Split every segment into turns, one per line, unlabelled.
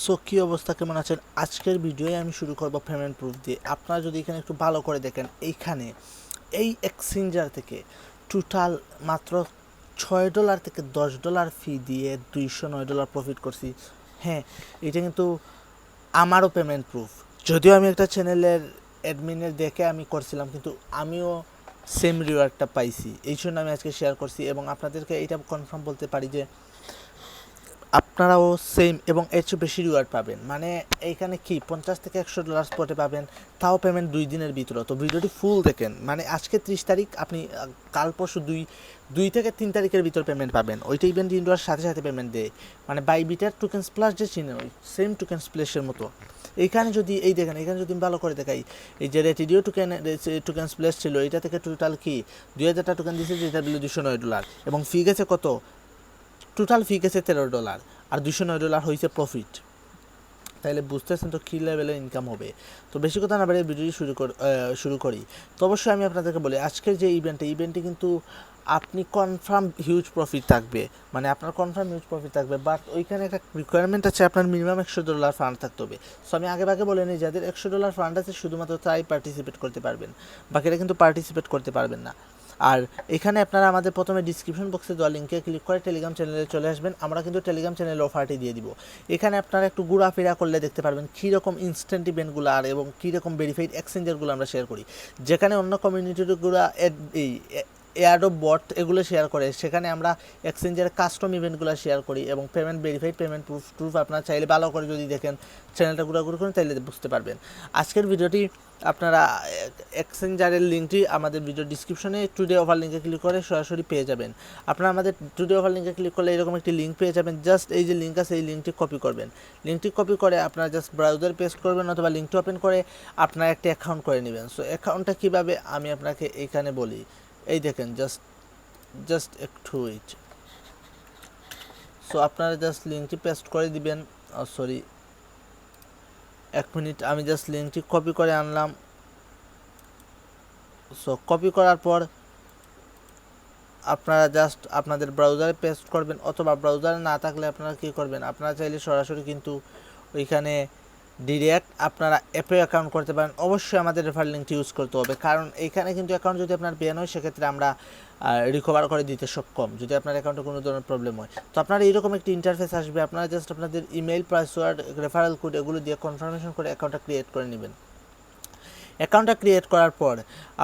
So কী অবস্থা, কেমন আছেন? আজকের ভিডিওয়ে আমি শুরু করব পেমেন্ট প্রুফ দিয়ে। আপনারা যদি এখানে একটু ভালো করে দেখেন, এইখানে এই এক্সচেঞ্জার থেকে টোটাল মাত্র $6 থেকে $10 ফি দিয়ে $209 প্রফিট করছি। হ্যাঁ, এটা কিন্তু আমারও পেমেন্ট প্রুফ। যদিও আমি একটা চ্যানেলের অ্যাডমিনের দেখে আমি করছিলাম, কিন্তু আমিও সেম রিওয়ার্ডটা পাইছি। এই জন্য আমি আজকে শেয়ার করছি এবং আপনাদেরকে এইটা কনফার্ম বলতে পারি যে আপনারাও সেম এবং এর চেয়ে বেশি রিওয়ার্ড পাবেন। মানে এইখানে কি $50 থেকে $100 স্পটে পাবেন, তাও পেমেন্ট 2 দিনের ভিতরে। তো ভিডিওটি ফুল দেখেন। মানে আজকে 30 তারিখ, আপনি কাল পরশু 2 থেকে 3 তারিখের ভিতর পেমেন্ট পাবেন। ওইটা ইভেন্ট ইন্ডোয়ার সাথে সাথে পেমেন্ট দেয়। মানে বাইবিটার টোকেন্স প্লাস যে চিনে, ওই সেম টোকেন্স প্লেসের মতো। এইখানে যদি এই দেখেন, এখানে যদি আমি ভালো করে দেখাই, এই যে রেটিডিও টোকেন্স প্লেস ছিল, এটা থেকে টোটাল কি 2000টা টোকেন দিয়েছে, যেটা বিল $209 এবং ফি গেছে কত? টোটাল ফি গেছে $13 আর $209 হয়েছে প্রফিট। তাইলে বুঝতেছেন তো কী লেভেলের ইনকাম হবে। তো বেশি কথা না বাড়িয়ে ভিডিওটি শুরু করি। তো অবশ্যই আমি আপনাদেরকে বলি, আজকের যে ইভেন্টে কিন্তু আপনি কনফার্ম হিউজ প্রফিট থাকবে। মানে আপনার কনফার্ম হিউজ প্রফিট থাকবে, বাট ওইখানে একটা রিকোয়ারমেন্ট আছে, আপনার মিনিমাম $100 ফান্ড থাকতে হবে। সো আমি আগে বলে নিই, যাদের $100 ফান্ড আছে শুধুমাত্র তাই পার্টিসিপেট করতে পারবেন, বাকিরা কিন্তু পার্টিসিপেট করতে পারবেন না। আর এখানে আপনারা আমাদের প্রথমে ডিসক্রিপশন বক্সে দেওয়া লিঙ্কে ক্লিক করে টেলিগ্রাম চ্যানেলে চলে আসবেন। আমরা কিন্তু টেলিগ্রাম চ্যানেলে অফারটি দিয়ে দিব। এখানে আপনারা একটু ঘোরাফেরা করলে দেখতে পারবেন কীরকম ইনস্ট্যান্ট ইভেন্টগুলো আর এবং কীরকম ভেরিফাইড এক্সচেঞ্জারগুলো আমরা শেয়ার করি। যেখানে অন্য কমিউনিটিগুলো এই এয়ারড্রপ বট এগুলো শেয়ার করে, সেখানে আমরা এক্সচেঞ্জের কাস্টম ইভেন্টগুলো শেয়ার করি এবং পেমেন্ট ভেরিফাইড পেমেন্ট প্রুফ আপনারা চাইলে ভালো করে যদি দেখেন, চ্যানেলটা ঘোরাঘুরি করেন, তাইলে বুঝতে পারবেন। আজকের ভিডিওটি আপনারা এক্সচেঞ্জারের লিঙ্কটি আমাদের ভিডিও ডিসক্রিপশনে টুডে অফার লিঙ্কে ক্লিক করে সরাসরি পেয়ে যাবেন। আপনারা আমাদের টুডে অফার লিঙ্কে ক্লিক করলে এরকম একটি লিঙ্ক পেয়ে যাবেন। জাস্ট এই যে লিঙ্ক আছে, এই লিঙ্কটি কপি করবেন। লিঙ্কটি কপি করে আপনারা জাস্ট ব্রাউজার পেস্ট করবেন অথবা লিঙ্কটি ওপেন করে আপনারা একটি অ্যাকাউন্ট করে নেবেন। সো অ্যাকাউন্টটা কীভাবে আমি আপনাকে এইখানে বলি। এই দেখেন, জাস্ট একটু ওয়েট। সো আপনারা জাস্ট লিঙ্কটি পেস্ট করে দিবেন। সরি, 1 মিনিট, আমি জাস্ট লিঙ্কটি কপি করে আনলাম। সো কপি করার পর আপনারা জাস্ট আপনাদের ব্রাউজারে পেস্ট করবেন, অথবা ব্রাউজারে না থাকলে আপনারা কী করবেন, আপনারা চাইলে সরাসরি কিন্তু ওইখানে ডিরেক্ট আপনারা অ্যাপে অ্যাকাউন্ট করতে পারেন। অবশ্যই আমাদের রেফার লিঙ্কটি ইউজ করতে হবে, কারণ এইখানে কিন্তু অ্যাকাউন্ট যদি আপনার ব্যান হয়, সেক্ষেত্রে আমরা রিকভার করে দিতে সক্ষম যদি আপনার অ্যাকাউন্টে কোনো ধরনের প্রবলেম হয়। তো আপনারা এইরকম একটি ইন্টারফেস আসবে, আপনারা জাস্ট আপনাদের ইমেল, পাসওয়ার্ড, রেফারেল কোড এগুলো দিয়ে কনফার্মেশন করে অ্যাকাউন্টটা ক্রিয়েট করে নেবেন। অ্যাকাউন্টটা ক্রিয়েট করার পর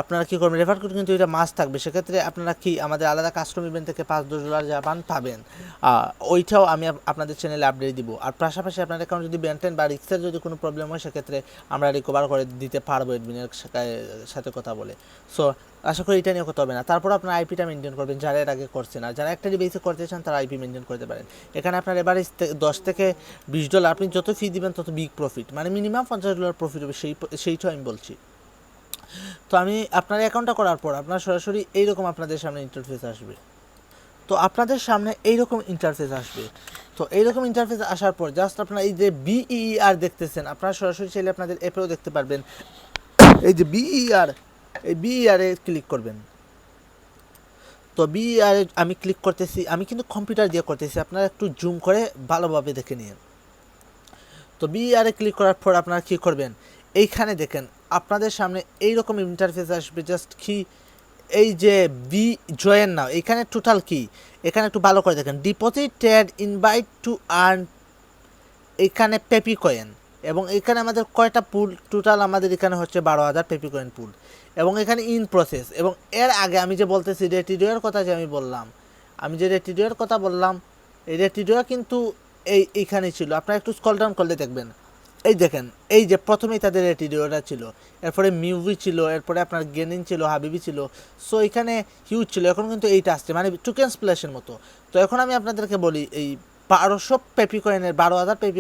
আপনারা কী করবেন, রেফার কোড কিন্তু এটা মাস্ট থাকবে। সেক্ষেত্রে আপনারা কি আমাদের আলাদা কাস্টম ইভেন্ট থেকে $5-10 যা পাবেন, ওইটাও আমি আপনাদের চ্যানেলে আপডেট দিব। আর পাশাপাশি আপনার অ্যাকাউন্ট যদি ব্যান্টেন বা রিক্সের যদি কোনো প্রবলেম হয়, সেক্ষেত্রে আমরা রিকভার করে দিতে পারবো অ্যাডমিনের সাথে কথা বলে। সো আশা করি এটা নিয়ে কথা হবে না। তারপর আপনার আইপিটা মেনটেন করবেন, যারা এর আগে করছেন। আর যারা একটা ডিভাইসে করতে চান, তারা আইপি মেনটেন করতে পারেন। এখানে আপনার এবারে $10 থেকে $20 আপনি যত ফি দিবেন তত বিগ প্রফিট, মানে মিনিমাম $50 প্রফিট হবে, সেইটাও আমি বলছি। তো আমি আপনার অ্যাকাউন্টটা করার পর আপনার সরাসরি এইরকম আপনাদের সামনে ইন্টারফেস আসবে। তো আপনাদের সামনে এইরকম ইন্টারফেস আসবে। তো এইরকম ইন্টারফেস আসার পর জাস্ট আপনারা এই যে BER দেখতেছেন, আপনারা সরাসরি চাইলে আপনাদের অ্যাপেও দেখতে পারবেন। এই যে BER, এই BER এ ক্লিক করবেন। তো BER এ আমি ক্লিক করতেছি, আমি কিন্তু কম্পিউটার দিয়ে করতেছি, আপনারা একটু জুম করে ভালোভাবে দেখে নিন। তো BER এ ক্লিক করার পর আপনারা কী করবেন, এইখানে দেখেন আপনাদের সামনে এইরকম ইন্টারফেস আসবে। জাস্ট কি এই যে জয়েন নাও, এখানে টোটাল কি, এখানে একটু ভালো করে দেখেন, ডিপোজিটেড ইনভাইট টু আর্ন, এখানে পেপি কয়েন। এবং এখানে আমাদের কয়টা পুল টোটাল, আমাদের এখানে হচ্ছে 12,000 পেপি কয়েন পুল। এবং এখানে ইন প্রসেস। এবং এর আগে আমি যে বলতেছি রেটিডিওর কথা যে আমি বললাম, এই রেটিডিও কিন্তু এইখানে ছিল। আপনারা একটু স্ক্রল ডাউন করলে দেখবেন, এই দেখেন, এই যে প্রথমেই তাদের রেটিডিওটা ছিল, এরপরে মিউভি ছিল, এরপরে আপনার গেনিং ছিল, হাবিবি ছিল। সো এখানে হিউজ ছিল। এখন কিন্তু এইটা আসছে, মানে টুকেন স্প্ল্যাশের মতো। তো এখন আমি আপনাদেরকে বলি, এই 12,000 পেপি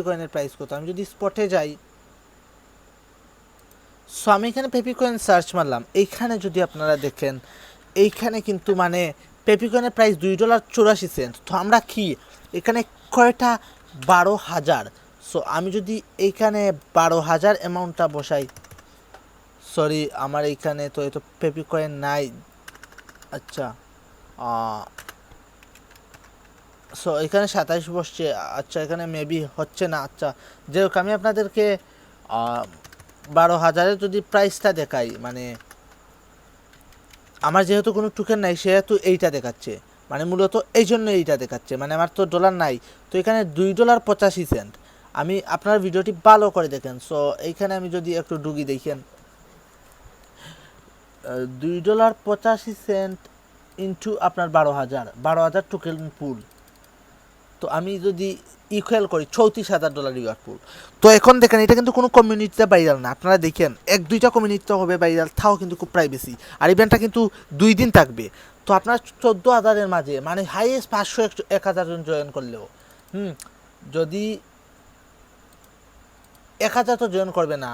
কয়েনের প্রাইস কত। আমি যদি স্পটে যাই, সো আমি এখানে পেপি কয়েন সার্চ মারলাম, এইখানে যদি আপনারা দেখেন, এইখানে কিন্তু মানে পেপি কয়েনের প্রাইস $2.84। তো আমরা কি এখানে কয়টা, 12,000। সো আমি যদি এইখানে 12,000 অ্যামাউন্টটা বসাই, সরি আমার এইখানে তো এত পেপি কয়েন নাই। আচ্ছা, সো এখানে 27 বসছে। আচ্ছা এখানে মেবি হচ্ছে না। আচ্ছা যাই হোক, আমি আপনাদেরকে 12,000-এর যদি প্রাইসটা দেখাই, মানে আমার যেহেতু কোনো টোকেন নাই সেহেতু এইটা দেখাচ্ছে, মানে মূলত এই জন্য এইটা দেখাচ্ছে, মানে আমার তো ডলার নাই। তো এখানে $2.85। আমি আপনার ভিডিওটি ভালো করে দেখেন। সো এইখানে আমি যদি একটু ডুগি দেখেন, $2.85 ইন্টু আপনার 12,000 টোকেন পুল। তো আমি যদি ইকুয়াল করি $34,000 রিওয়ার্ড পুল। তো এখন দেখেন এটা কিন্তু কোনো কমিউনিটিতে ভাইরাল না, আপনারা দেখেন 1-2টা কমিউনিটিতে হবে ভাইরাল, তাও কিন্তু খুব প্রাইভেসি। আর ইভেন্টটা কিন্তু 2 দিন থাকবে। তো আপনার 14,000-এর মাঝে মানে হাইয়েস্ট 500-1,000 জন জয়েন করলেও যদি 1,000 তো জয়েন করবে না,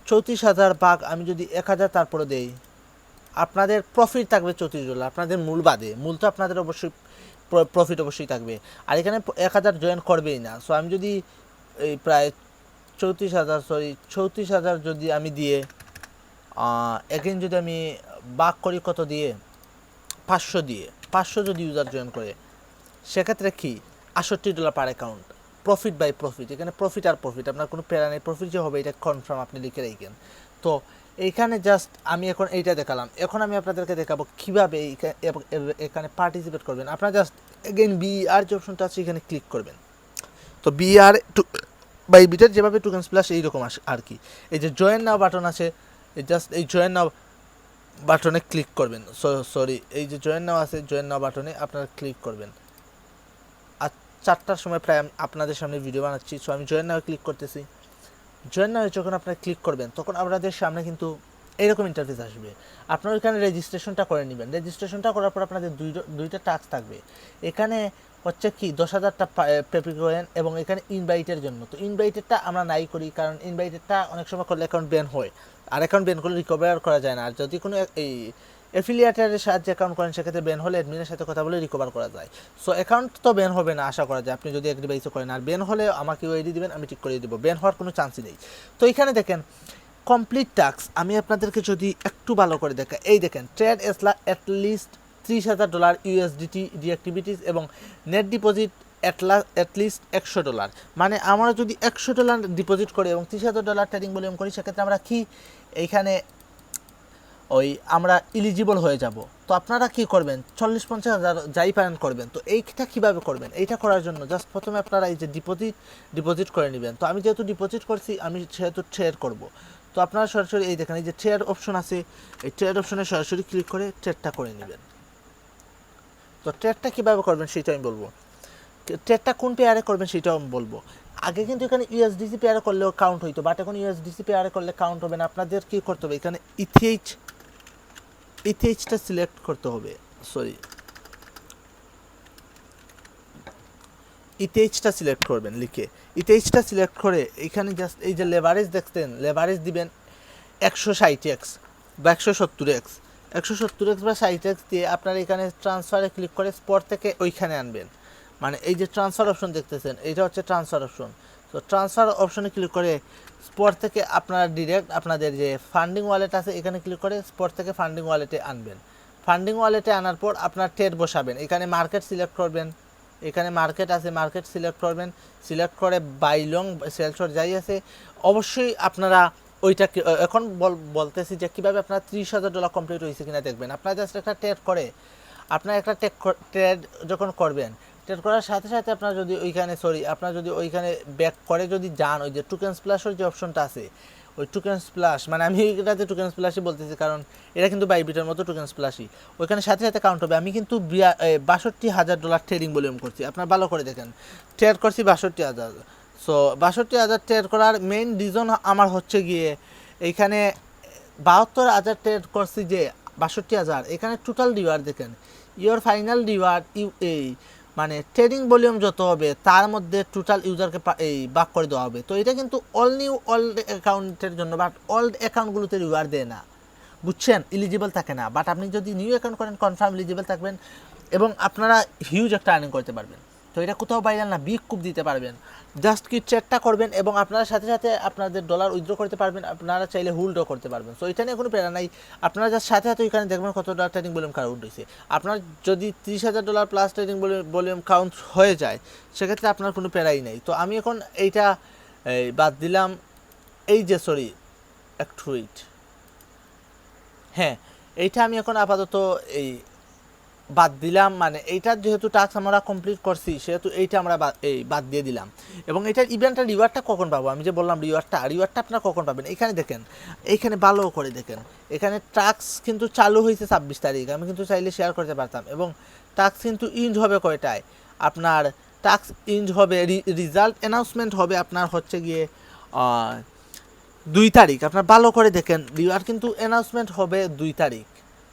34,000 ভাগ আমি যদি 1,000 তারপরে দেই, আপনাদের প্রফিট থাকবে $34। আপনাদের মূল বাদে, মূল তো আপনাদের অবশ্যই প্রফিট অবশ্যই থাকবে। আর এখানে 1,000 জয়েন করবেই না। সো আমি যদি এই প্রায় 34,000 যদি আমি দিয়ে এগেন যদি আমি ভাগ করি কত দিয়ে, 500 দিয়ে, 500 যদি ইউজার জয়েন করে, সেক্ষেত্রে কি $68 পার অ্যাকাউন্ট। প্রফিট বাই প্রফিট, এখানে প্রফিট আর প্রফিট, আপনার কোনো প্যারা নেই। প্রফিট যে হবে এটা কনফার্ম, আপনি লিখে রাখেন। তো এইখানে জাস্ট আমি এখন এইটা দেখালাম। এখন আমি আপনাদেরকে দেখাবো কীভাবে এখানে পার্টিসিপেট করবেন। আপনারা জাস্ট এগেন বিআর যে অপশনটা আছে এখানে ক্লিক করবেন। তো বিআর বাই বিটের যেভাবে টোকেন স্প্ল্যাশ এইরকম আসে আর কি। এই যে জয়েন নাও বাটন আছে, জাস্ট এই জয়েন নাও বাটনে ক্লিক করবেন। সরি, এই যে জয়েন নাও আছে, জয়েন নাও বাটনে আপনারা ক্লিক করবেন। আর 4টার সময় প্রায় আমি আপনাদের সামনে ভিডিও বানাচ্ছি। সো আমি জয়েন নাও ক্লিক করতেছি। জয়েন নাও যখন আপনারা ক্লিক করবেন তখন আপনাদের সামনে কিন্তু এইরকম ইন্টারফেস আসবে। আপনারা এখানে রেজিস্ট্রেশনটা করে নেবেন। রেজিস্ট্রেশনটা করার পর আপনাদের দুইটা টাস্ক থাকবে। এখানে হচ্ছে কি 10,000টা পেপি কয়েন এবং এখানে ইনভাইটের জন্য। তো ইনভাইটেডটা আমরা নাই করি, কারণ ইনভাইটেডটা অনেক সময় করলে অ্যাকাউন্ট ব্যান হয়, আর অ্যাকাউন্ট ব্যান করলে রিকভার করা যায় না। আর যদি কোনো এই অ্যাফিলিয়েটারের সাহায্যে অ্যাকাউন্ট করেন সেক্ষেত্রে ব্যান হলে অ্যাডমিনের সাথে কথা বলে রিকভার করা যায়। সো অ্যাকাউন্ট তো ব্যান হবে না আশা করা যায়, আপনি যদি এক ডিভাইসে করেন। আর ব্যান হলে আমাকে ওইডি দিবেন, আমি ঠিক করে দেবো, ব্যান হওয়ার কোনো চান্সই নেই। তো এখানে দেখেন কমপ্লিট টাস্ক, আমি আপনাদেরকে যদি একটু ভালো করে দেখা, এই দেখেন ট্রেড অ্যাটলিস্ট $30,000 USDT ডিঅ্যাক্টিভিটিস এবং নেট ডিপোজিট অ্যাটলিস্ট $100। মানে আমরা যদি $100 ডিপোজিট করি এবং $30,000 ট্রেডিং ভলিউম করি, সেক্ষেত্রে আমরা কি এইখানে আমরা ইলিজিবল হয়ে যাব। তো আপনারা কি করবেন, 40-50 হাজার যাই পারেন করবেন। তো এইটা কিভাবে করবেন, এইটা করার জন্য জাস্ট প্রথমে আপনারা এই যে ডিপোজিট করে নেবেন। তো আমি যেহেতু ডিপোজিট করছি, আমি সেহেতু ট্রেড করব। তো আপনারা সরাসরি এই দেখেন এই যে ট্রেড অপশন আছে, এই ট্রেড অপশনে সরাসরি ক্লিক করে ট্রেডটা করে নেবেন। তো ট্রেডটা কীভাবে করবেন সেটা আমি বলবো, ট্রেডটা কোন পেয়ারে করবেন সেটাও আমি বলবো। আগে কিন্তু এখানে ইউএসডিসি পেয়ারে করলেও কাউন্ট হইতো, বাট এখন ইউএসডিসি পেয়ারে করলে কাউন্ট হবে না। আপনাদের কী করতে হবে, এখানে ইথিএইচটা সিলেক্ট করতে হবে। সরি, ইথিএইচটা সিলেক্ট করবেন, লিখে ইথিএইচটা সিলেক্ট করে এখানে জাস্ট এই যে লেভারেজ দেখতেন, লেভারেজ দিবেন 160x বা 170x, 170x বা 60x দিয়ে আপনার এখানে ট্রান্সফারে ক্লিক করে স্পট থেকে ওইখানে আনবেন। মানে এই যে ট্রান্সফার অপশন দেখতেছেন, এইটা হচ্ছে ট্রান্সফার অপশন। তো ট্রান্সফার অপশনে ক্লিক করে স্পট থেকে আপনারা ডিরেক্ট আপনাদের যে ফান্ডিং ওয়ালেট আছে এখানে ক্লিক করে স্পট থেকে ফান্ডিং ওয়ালেটে আনবেন। ফান্ডিং ওয়ালেটে আনার পর আপনার ট্রেড বসাবেন, এখানে মার্কেট সিলেক্ট করবেন, এখানে মার্কেট আছে, মার্কেট সিলেক্ট করবেন। সিলেক্ট করে বাই লং সেল শর্ট যাই আছে অবশ্যই আপনারা ওইটা এখন বলতেছি যে কীভাবে আপনার $30,000 কমপ্লিট হয়েছে কিনা দেখবেন। আপনার জাস্ট একটা ট্রেড করে, আপনার একটা ট্রেড যখন করবেন, ট্রেড করার সাথে সাথে আপনার যদি ওইখানে ব্যাক করে যদি যান, ওই যে টোকেন স্প্ল্যাশের যে অপশনটা আছে, ওই টোকেন স্প্ল্যাশ, মানে আমি এটাতে টোকেন স্প্ল্যাশই বলতেছি কারণ এটা কিন্তু বাইবিটের মতো টোকেন স্প্ল্যাশই, ওইখানে সাথে সাথে কাউন্ট হবে। আমি কিন্তু $62,000 ট্রেডিং ভলিউম করছি, আপনার ভালো করে দেখেন, ট্রেড করছি 62,000। সো 62,000 ট্রেড করার মেইন রিজন আমার হচ্ছে গিয়ে এইখানে 72,000 ট্রেড করছি যে 62,000, এখানে টোটাল রিওয়ার্ড দেখেন, ইওর ফাইনাল রিওয়ার্ড মানে ট্রেডিং ভলিউম যত হবে তার মধ্যে টোটাল ইউজারকে ভাগ করে দেওয়া হবে। তো এটা কিন্তু ওল্ড অ্যাকাউন্টের জন্য, বাট ওল্ড অ্যাকাউন্টগুলোতে রিওয়ার্ড দেয় না, বুঝছেন, এলিজিবল থাকে না। বাট আপনি যদি নিউ অ্যাকাউন্ট করেন কনফার্ম এলিজিবল থাকবেন এবং আপনারা হিউজ একটা আর্নিং করতে পারবেন। তো এটা কোথাও ভাইরাল না, বিগ কুপ দিতে পারবেন। জাস্ট কি ট্রেডটা করবেন এবং আপনারা সাথে সাথে আপনাদের ডলার উইথড্র করতে পারবেন, আপনারা চাইলে হোল্ডও করতে পারবেন। সো এটা নিয়ে কোনো প্যারা নাই, আপনারা জাস্ট সাথে সাথে এখানে দেখবেন কত ডলার ট্রেডিং ভলিউম কাউন্ট হয়েছে। আপনার যদি $30,000 প্লাস ট্রেডিং ভলিউম কাউন্ট হয়ে যায় সেক্ষেত্রে আপনার কোনো প্যারাই নেই। তো আমি এখন এইটা বাদ দিলাম, এই যে সরি একটু ওয়েট, হ্যাঁ এইটা আমি এখন আপাতত এই বাদ দিলাম, মানে এইটার যেহেতু টাস্ক আমরা কমপ্লিট করছি সেহেতু এইটা আমরা বাদ দিয়ে দিলাম। এবং এটার ইভেন্টের রিওয়ার্ডটা কখন পাবো, আমি যে বললাম রিওয়ার্ডটা আপনারা কখন পাবেন, এখানে দেখেন, এইখানে ভালো করে দেখেন, এখানে টাস্ক কিন্তু চালু হয়েছে 26 তারিখ, আমি কিন্তু চাইলে শেয়ার করতে পারতাম। এবং টাস্ক কিন্তু ইন্ড হবে কয়টায়, আপনার টাস্ক ইন্ড হবে, রেজাল্ট অ্যানাউন্সমেন্ট হবে আপনার হচ্ছে গিয়ে 2 তারিখ। আপনার ভালো করে দেখেন, রিওয়ার্ড কিন্তু অ্যানাউন্সমেন্ট হবে 2 তারিখ।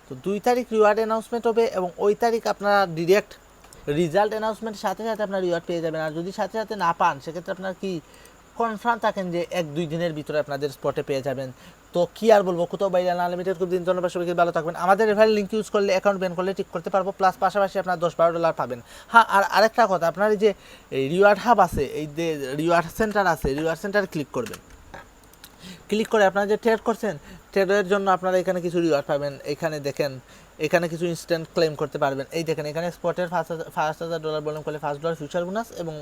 তো 2 তারিখ রিওয়ার্ড অ্যানাউন্সমেন্ট হবে এবং ওই তারিখ আপনারা ডিরেক্ট রেজাল্ট অ্যানাউন্সমেন্টের সাথে সাথে আপনার রিওয়ার্ড পেয়ে যাবেন। আর যদি সাথে সাথে না পান সেক্ষেত্রে আপনার কি কনফার্ম থাকেন যে 1-2 দিনের ভিতরে আপনাদের স্পটে পেয়ে যাবেন। তো কি আর বলবো, কোথাও বাইরে আনলিমিটেড খুব দিন ধন্যবাদ, সবাইকে ভালো থাকবেন। আমাদের রেফারেল লিঙ্ক ইউজ করলে অ্যাকাউন্ট ব্যান করলে ঠিক করতে পারবো, প্লাস পাশাপাশি আপনার $10-12 পাবেন। হ্যাঁ, আর আরেকটা কথা, আপনার এই যে রিওয়ার্ড হাব আছে, এই যে রিওয়ার্ড সেন্টার আছে, রিওয়ার্ড সেন্টারে ক্লিক করবেন। ক্লিক করে আপনারা যে ট্রেড করছেন ট্রেডের জন্য আপনারা এখানে কিছু রিওয়ার্ড পাবেন। এখানে দেখেন, এখানে কিছু ইনস্ট্যান্ট ক্লেম করতে পারবেন। এই দেখেন, এখানে স্পটের $5,000 বললাম করলে $5 ফিউচার বোনাস এবং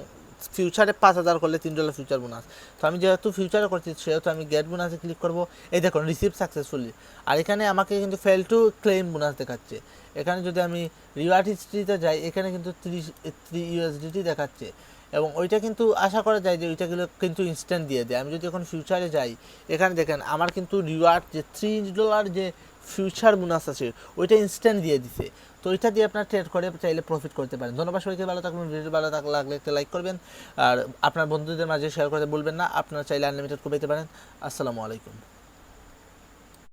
ফিউচারে 5,000 করলে $3 ফিউচার বোনাস। তো আমি যেহেতু ফিউচারে করছি সেহেতু আমি গেট বোনাসে ক্লিক করব। এই দেখুন রিসিভ সাকসেসফুলি, আর এখানে আমাকে কিন্তু ফেল টু ক্লেম বোনাস দেখাচ্ছে। এখানে যদি আমি রিওয়ার্ড হিস্ট্রিতে যাই, এখানে কিন্তু 3 USDT দেখাচ্ছে এবং ওইটা কিন্তু আশা করা যায় যে ওইটাগুলো কিন্তু ইনস্ট্যান্ট দিয়ে দেয়। আমি যদি এখন ফিউচারে যাই, এখানে দেখেন আমার কিন্তু রিওয়ার্ড যে $3 যে ফিউচার বোনাস আছে ওইটা ইনস্ট্যান্ট দিয়ে দিছে। তো ওইটা দিয়ে আপনার ট্রেড করে চাইলে প্রফিট করতে পারেন। ধন্যবাদ সবাইকে, ভালো থাকবেন। ভিডিও ভালো লাগলে একটা লাইক করবেন আর আপনার বন্ধুদের মাঝে শেয়ার করতে বলবেন না। আপনারা চাইলে আনলিমিটেড পেতে পারেন। আসসালামু আলাইকুম।